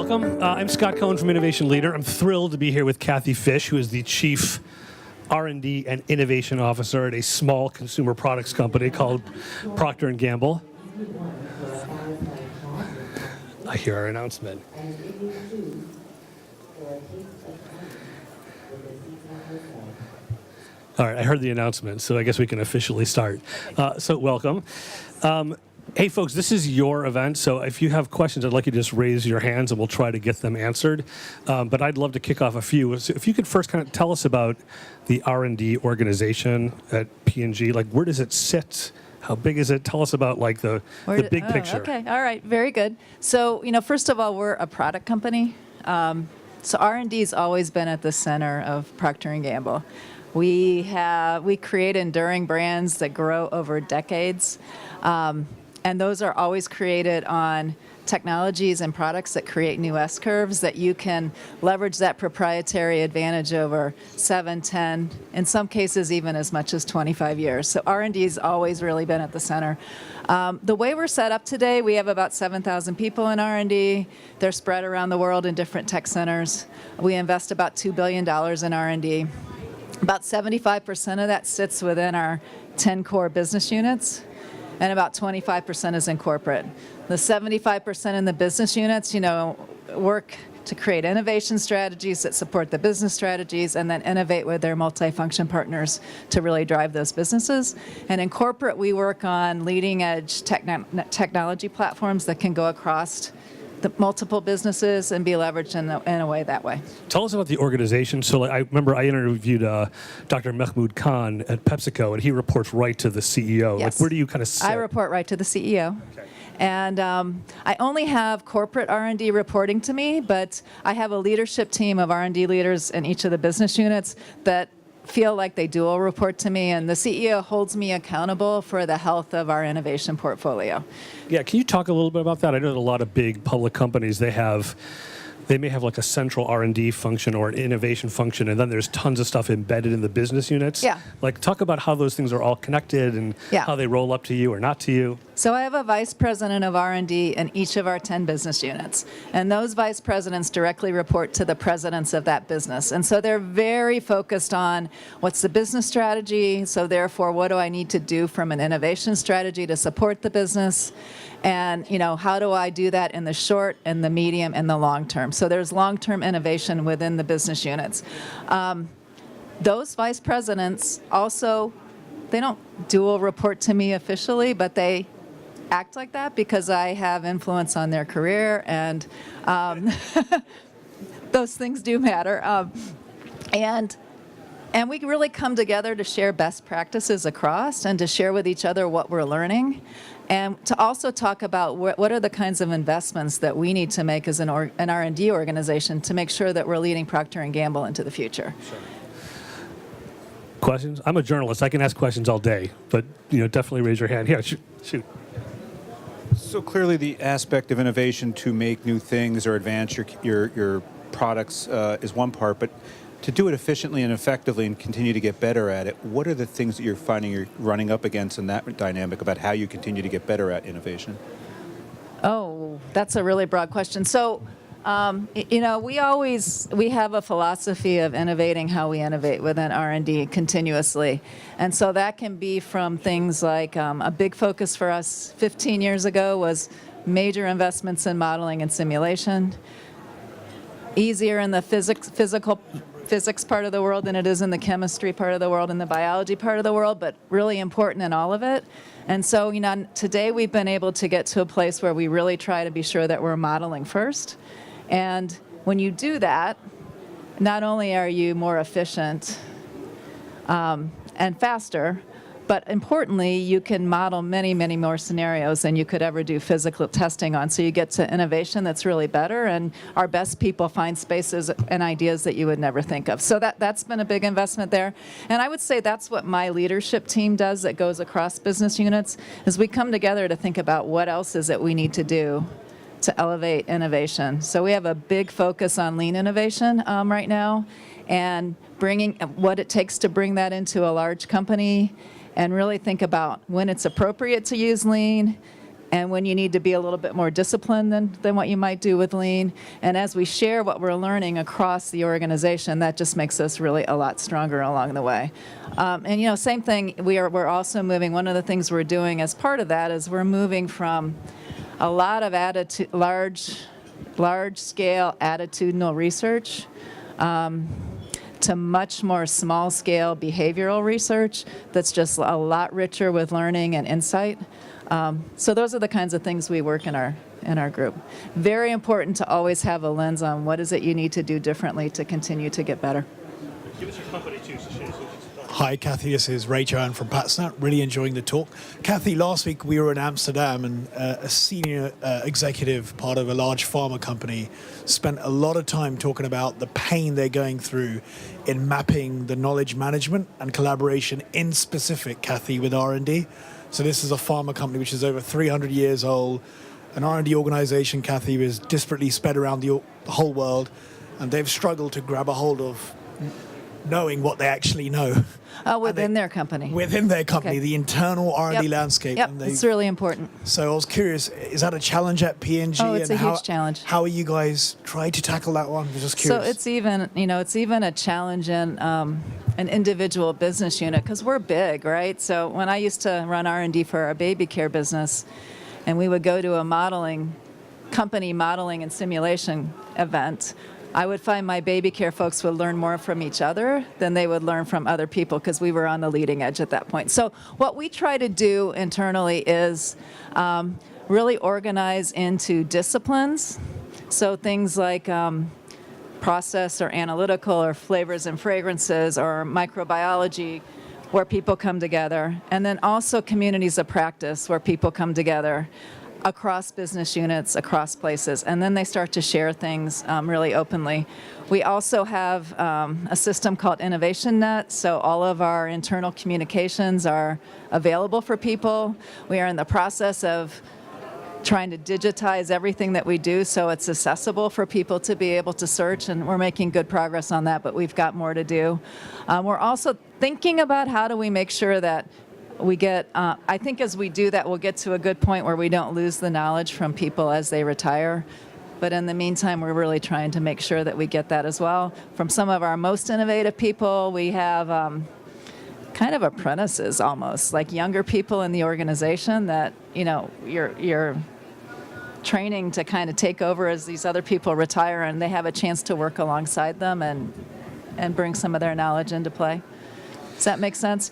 welcome. I'm Scott Cohen from Innovation Leader. I'm thrilled to be here with Kathy Fish, who is the Chief R&D and Innovation Officer at a small consumer products company called Procter & Gamble. I hear our announcement. All right, I heard the announcement, so I guess we can officially start. So welcome. Hey, folks, this is your event, so if you have questions, I'd like you to just raise your hands, and we'll try to get them answered. But I'd love to kick off a few. So if you could first kind of tell us about the R&D organization at P&G. Like, where does it sit? How big is it? Tell us about, like, the big picture. Okay, all right, very good. So, first of all, we're a product company. So R&D's always been at the center of Procter & Gamble. We create enduring brands that grow over decades. And those are always created on technologies and products that create new S-curves that you can leverage that proprietary advantage over 7, 10, in some cases even as much as 25 years. So R&D's always really been at the center. The way we're set up today, we have about 7,000 people in R&D. They're spread around the world in different tech centers. We invest about $2 billion in R&D. About 75% of that sits within our 10 core business units, and about 25% is in corporate. The 75% in the business units, work to create innovation strategies that support the business strategies and then innovate with their multifunction partners to really drive those businesses. And in corporate, we work on leading edge technology platforms that can go across the multiple businesses and be leveraged in a way that way. Tell us about the organization. So I remember I interviewed Dr. Mahmoud Khan at PepsiCo, and he reports right to the CEO. Yes. Like, where do you kind of sit? I report right to the CEO. Okay. And I only have corporate R&D reporting to me, but I have a leadership team of R&D leaders in each of the business units that feel like they dual report to me, and the CEO holds me accountable for the health of our innovation portfolio. Yeah, can you talk a little bit about that? I know that a lot of big public companies, they may have like a central R&D function or an innovation function, and then there's tons of stuff embedded in the business units. Yeah. Like, talk about how those things are all connected and how they roll up to you or not to you. So I have a vice president of R&D in each of our 10 business units, and those vice presidents directly report to the presidents of that business. And so they're very focused on what's the business strategy, so therefore what do I need to do from an innovation strategy to support the business, and how do I do that in the short and the medium and the long term. So there's long-term innovation within the business units. Those vice presidents also, they don't dual report to me officially, but they act like that because I have influence on their career, and those things do matter. And we really come together to share best practices across and to share with each other what we're learning, and to also talk about what are the kinds of investments that we need to make as an R&D organization to make sure that we're leading Procter & Gamble into the future. Sure. Questions? I'm a journalist. I can ask questions all day, but definitely raise your hand. Yeah, shoot. So clearly the aspect of innovation to make new things or advance your products is one part, but to do it efficiently and effectively and continue to get better at it, what are the things that you're finding you're running up against in that dynamic about how you continue to get better at innovation? Oh, that's a really broad question. So, we have a philosophy of innovating how we innovate within R&D continuously. And so that can be from things like a big focus for us 15 years ago was major investments in modeling and simulation. Easier in the physics part of the world than it is in the chemistry part of the world and the biology part of the world, but really important in all of it. And so, today we've been able to get to a place where we really try to be sure that we're modeling first. And when you do that, not only are you more efficient and faster, but importantly, you can model many, many more scenarios than you could ever do physical testing on. So you get to innovation that's really better, and our best people find spaces and ideas that you would never think of. So that's been a big investment there. And I would say that's what my leadership team does that goes across business units, is we come together to think about what else is it we need to do to elevate innovation. So we have a big focus on lean innovation right now, and bringing what it takes to bring that into a large company, and really think about when it's appropriate to use lean, and when you need to be a little bit more disciplined than what you might do with lean. And as we share what we're learning across the organization, that just makes us really a lot stronger along the way. And same thing, we're also moving, one of the things we're doing as part of that is we're moving from a lot of large-scale attitudinal research to much more small-scale behavioral research that's just a lot richer with learning and insight. So those are the kinds of things we work in our group. Very important to always have a lens on what is it you need to do differently to continue to get better. Give us your company too, Sashay. Hi, Kathy. This is Ray Johan from PatSnap. Really enjoying the talk. Kathy, last week we were in Amsterdam, and a senior executive, part of a large pharma company, spent a lot of time talking about the pain they're going through in mapping the knowledge management and collaboration in specific, Kathy, with R&D. So this is a pharma company which is over 300 years old. An R&D organization, Kathy, is disparately spread around the whole world, and they've struggled to grab a hold of knowing what they actually know. Within their company. Within their company, Okay. the internal R&D landscape. Yep, And it's really important. So I was curious, is that a challenge at P&G? Oh, it's and a huge challenge. How are you guys trying to tackle that one? I was just So curious. it's even a challenge in an individual business unit because we're big, right? So when I used to run R&D for our baby care business, and we would go to a company modeling and simulation event, I would find my baby care folks would learn more from each other than they would learn from other people because we were on the leading edge at that point. So what we try to do internally is really organize into disciplines. So things like process or analytical or flavors and fragrances or microbiology, where people come together. And then also communities of practice where people come together across business units, across places, and then they start to share things really openly. We also have a system called Innovation Net, so all of our internal communications are available for people. We are in the process of trying to digitize everything that we do so it's accessible for people to be able to search, and we're making good progress on that, but we've got more to do. We're also thinking about how do we make sure that we get, I think as we do that, we'll get to a good point where we don't lose the knowledge from people as they retire. But in the meantime, we're really trying to make sure that we get that as well. From some of our most innovative people, we have kind of apprentices almost, like younger people in the organization that, you're training to kind of take over as these other people retire, and they have a chance to work alongside them and bring some of their knowledge into play. Does that make sense?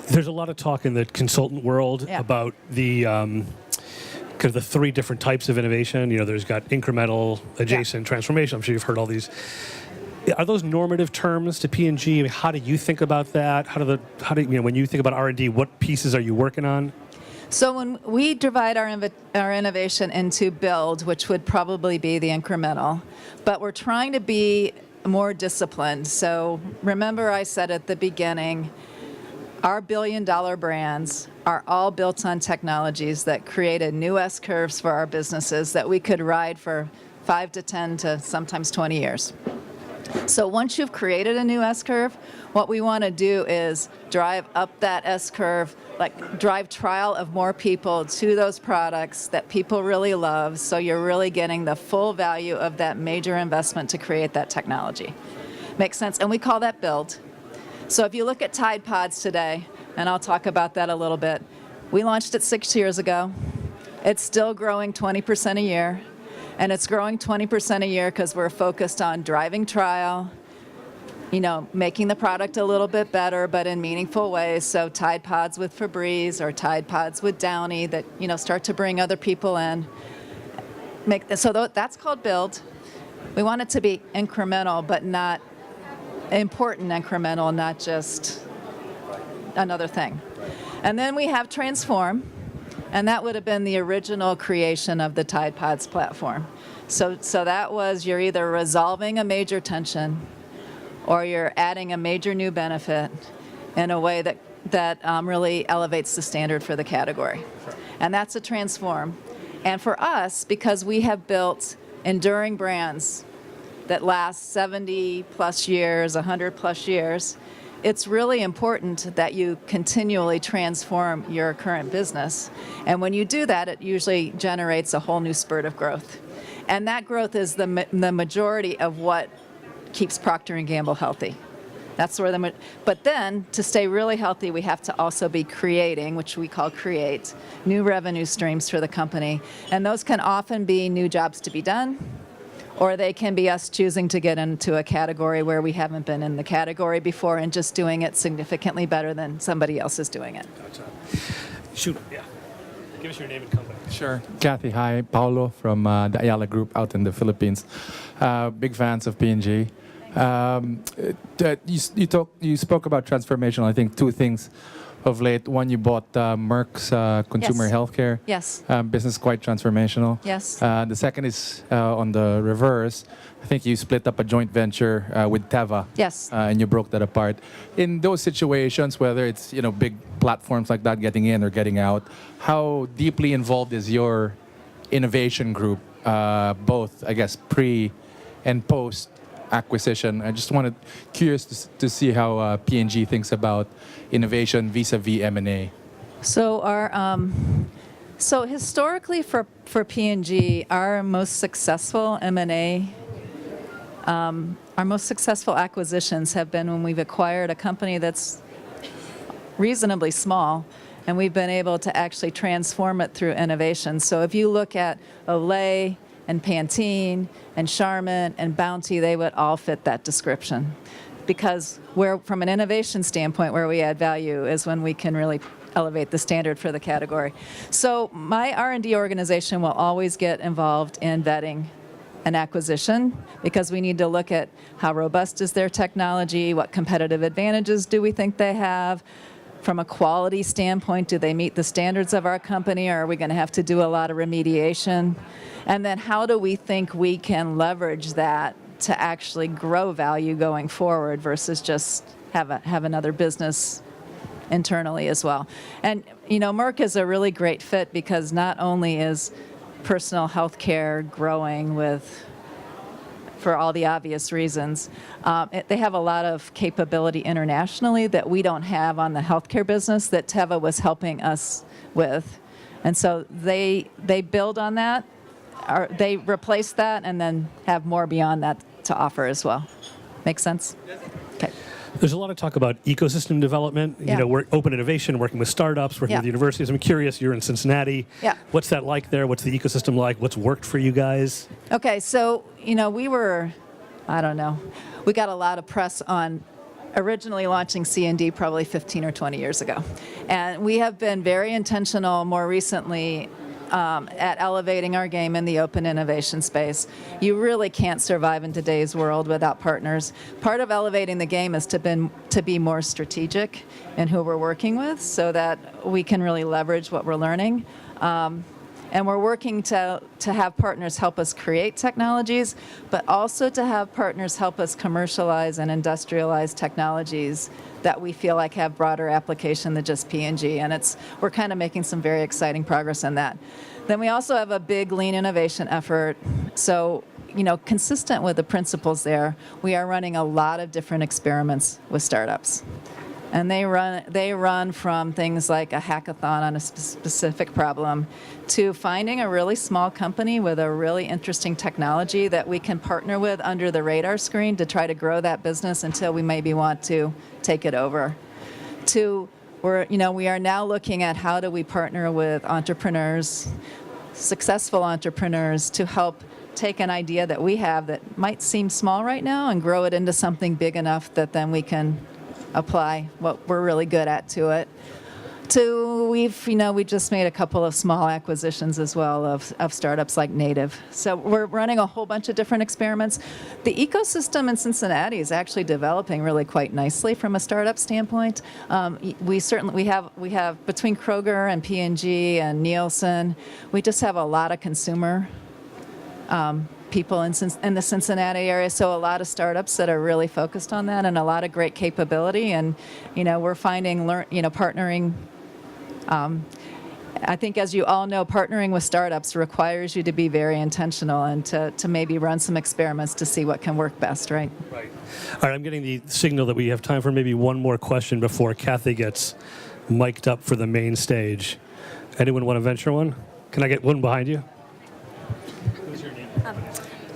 There's a lot of talk in the consultant world about the kind of the three different types of innovation. There's got incremental, adjacent, transformation. I'm sure you've heard all these. Are those normative terms to P&G? I mean, how do you think about that? How do when you think about R&D, what pieces are you working on? So when we divide our innovation into build, which would probably be the incremental, but we're trying to be more disciplined. So remember I said at the beginning, our billion-dollar brands are all built on technologies that created new S-curves for our businesses that we could ride for 5 to 10 to sometimes 20 years. So once you've created a new S-curve, what we want to do is drive up that S-curve, like drive trial of more people to those products that people really love, so you're really getting the full value of that major investment to create that technology. Makes sense? And we call that build. So if you look at Tide Pods today, and I'll talk about that a little bit, we launched it 6 years ago. It's still growing 20% a year, and it's growing 20% a year because we're focused on driving trial, making the product a little bit better, but in meaningful ways. So Tide Pods with Febreze or Tide Pods with Downy that, start to bring other people in. That's called build. We want it to be incremental, but not important incremental, not just another thing. And then we have transform, and that would have been the original creation of the Tide Pods platform. So that was you're either resolving a major tension or you're adding a major new benefit in a way that really elevates the standard for the category. Sure. And that's a transform. And for us, because we have built enduring brands that last 70 plus years, 100 plus years, it's really important that you continually transform your current business. And when you do that, it usually generates a whole new spurt of growth. And that growth is the majority of what keeps Procter & Gamble healthy. That's where but then to stay really healthy, we have to also be creating, which we call create, new revenue streams for the company. And those can often be new jobs to be done, or they can be us choosing to get into a category where we haven't been in the category before and just doing it significantly better than somebody else is doing it. Gotcha. Shoot, yeah. Give us your name and company. Sure. Kathy, hi. Paulo from the Ayala Group out in the Philippines. Big fans of P&G. You spoke about transformational. I think two things of late. One, you bought Merck's consumer Yes. healthcare Yes. business, quite transformational. Yes. The second is on the reverse. I think you split up a joint venture with Teva. Yes. And you broke that apart. In those situations, whether it's big platforms like that getting in or getting out, how deeply involved is your innovation group, both I guess pre and post acquisition? I just curious to see how P&G thinks about innovation vis-a-vis M&A. So so historically for P&G, our most successful M&A, our most successful acquisitions have been when we've acquired a company that's reasonably small, and we've been able to actually transform it through innovation. So if you look at Olay and Pantene and Charmin and Bounty, they would all fit that description. Because from an innovation standpoint, where we add value is when we can really elevate the standard for the category. So my R&D organization will always get involved in vetting an acquisition, because we need to look at how robust is their technology, what competitive advantages do we think they have. From a quality standpoint, do they meet the standards of our company, or are we going to have to do a lot of remediation? And then how do we think we can leverage that to actually grow value going forward versus just have another business internally as well? And Merck is a really great fit because not only is personal health care growing for all the obvious reasons, they have a lot of capability internationally that we don't have on the healthcare business that Teva was helping us with. And so they build on that, or they replace that, and then have more beyond that to offer as well. Make sense? Okay. There's a lot of talk about ecosystem development, Yeah. Open innovation, working with startups, working Yeah. with universities. I'm curious, you're in Cincinnati. Yeah. What's that like there? What's the ecosystem like? What's worked for you guys? Okay, so, we were, I don't know, we got a lot of press on originally launching C&D probably 15 or 20 years ago. And we have been very intentional more recently at elevating our game in the open innovation space. You really can't survive in today's world without partners. Part of elevating the game is to be more strategic in who we're working with so that we can really leverage what we're learning. And we're working to have partners help us create technologies, but also to have partners help us commercialize and industrialize technologies that we feel like have broader application than just P&G. And we're kind of making some very exciting progress in that. Then we also have a big lean innovation effort. So, consistent with the principles there, we are running a lot of different experiments with startups. And they run from things like a hackathon on a specific problem to finding a really small company with a really interesting technology that we can partner with under the radar screen to try to grow that business until we maybe want to take it over. We are now looking at how do we partner with entrepreneurs, successful entrepreneurs, to help take an idea that we have that might seem small right now and grow it into something big enough that then we can apply what we're really good at to it. We just made a couple of small acquisitions as well of startups like Native. So we're running a whole bunch of different experiments. The ecosystem in Cincinnati is actually developing really quite nicely from a startup standpoint. We have between Kroger and P&G and Nielsen, we just have a lot of consumer people in the Cincinnati area, so a lot of startups that are really focused on that and a lot of great capability. And we're finding partnering I think, as you all know, partnering with startups requires you to be very intentional and to maybe run some experiments to see what can work best, right? Right. All right, I'm getting the signal that we have time for maybe one more question before Kathy gets mic'd up for the main stage. Anyone want to venture one? Can I get one behind you?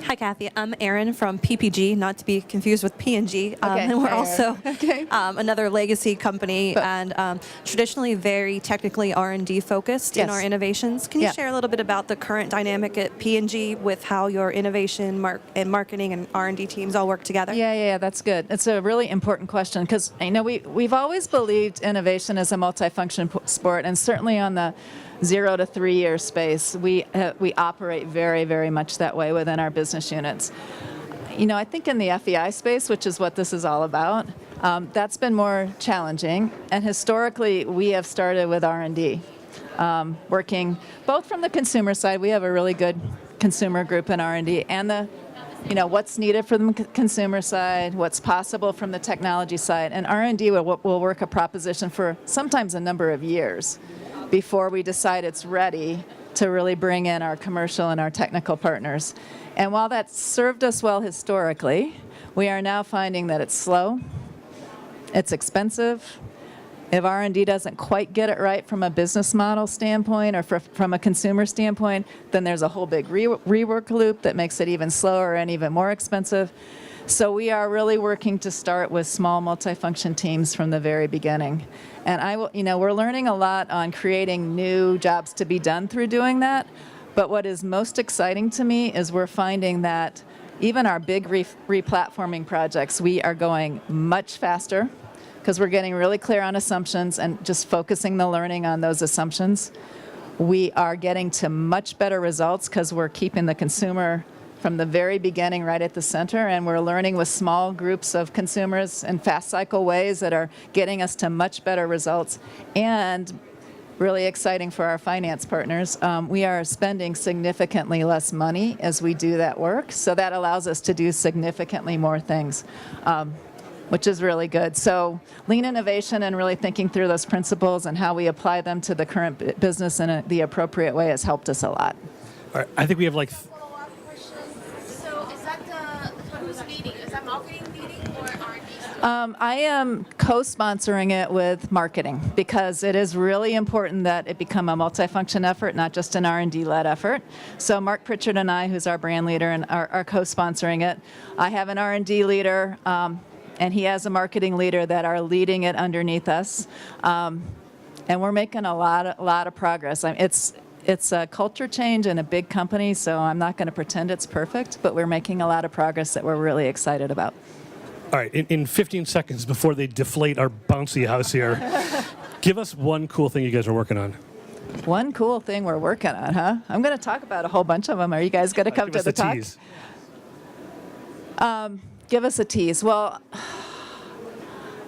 Hi, Kathy. I'm Erin from PPG, not to be confused with P&G. And we're hi, also Okay. another legacy company and traditionally very technically R&D focused in Yes. our innovations. Can you Yeah. share a little bit about the current dynamic at P&G with how your innovation and marketing and R&D teams all work together? Yeah, that's good. It's a really important question because we've always believed innovation is a multifunction sport, and certainly on the 0 to 3 year space, we operate very, very much that way within our business units. I think in the FEI space, which is what this is all about, that's been more challenging. And historically, we have started with R&D, working both from the consumer side. We have a really good consumer group in R&D, and what's needed from the consumer side, what's possible from the technology side, and R&D will work a proposition for sometimes a number of years before we decide it's ready to really bring in our commercial and our technical partners. And while that's served us well historically, we are now finding that it's slow, it's expensive. If R&D doesn't quite get it right from a business model standpoint or from a consumer standpoint, then there's a whole big rework loop that makes it even slower and even more expensive. So we are really working to start with small multifunction teams from the very beginning. And we're learning a lot on creating new jobs to be done through doing that. But what is most exciting to me is we're finding that even our big replatforming projects, we are going much faster because we're getting really clear on assumptions and just focusing the learning on those assumptions. We are getting to much better results because we're keeping the consumer from the very beginning right at the center, and we're learning with small groups of consumers in fast cycle ways that are getting us to much better results. And really exciting for our finance partners, we are spending significantly less money as we do that work, so that allows us to do significantly more things, which is really good. So lean innovation and really thinking through those principles and how we apply them to the current business in the appropriate way has helped us a lot. All right, I think we have like Follow-up question. So is that who's leading? Is that marketing leading or R&D? I am co-sponsoring it with marketing because it is really important that it become a multifunction effort, not just an R&D-led effort. So Mark Pritchard and I, who's our brand leader, and are co-sponsoring it. I have an R&D leader, and he has a marketing leader that are leading it underneath us. And we're making a lot of progress. It's a culture change in a big company, so I'm not going to pretend it's perfect, but we're making a lot of progress that we're really excited about. All right, in 15 seconds before they deflate our bouncy house here, give us one cool thing you guys are working on. One cool thing we're working on, huh? I'm going to talk about a whole bunch of them. Are you guys going to come Give to us the a talk? tease. Give us a tease. Well,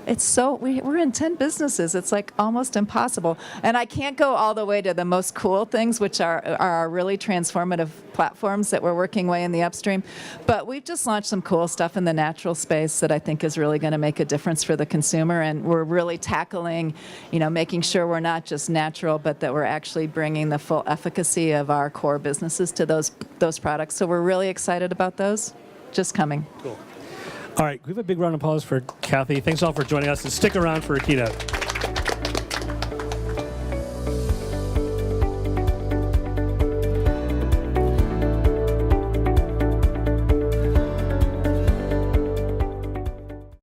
it's we're in 10 businesses. It's like almost impossible. And I can't go all the way to the most cool things, which are our really transformative platforms that we're working way in the upstream. But we've just launched some cool stuff in the natural space that I think is really going to make a difference for the consumer. And we're really tackling, making sure we're not just natural, but that we're actually bringing the full efficacy of our core businesses to those products. So we're really excited about those. Just coming. Cool. All right, we have a big round of applause for Kathy. Thanks all for joining us, and stick around for a keynote.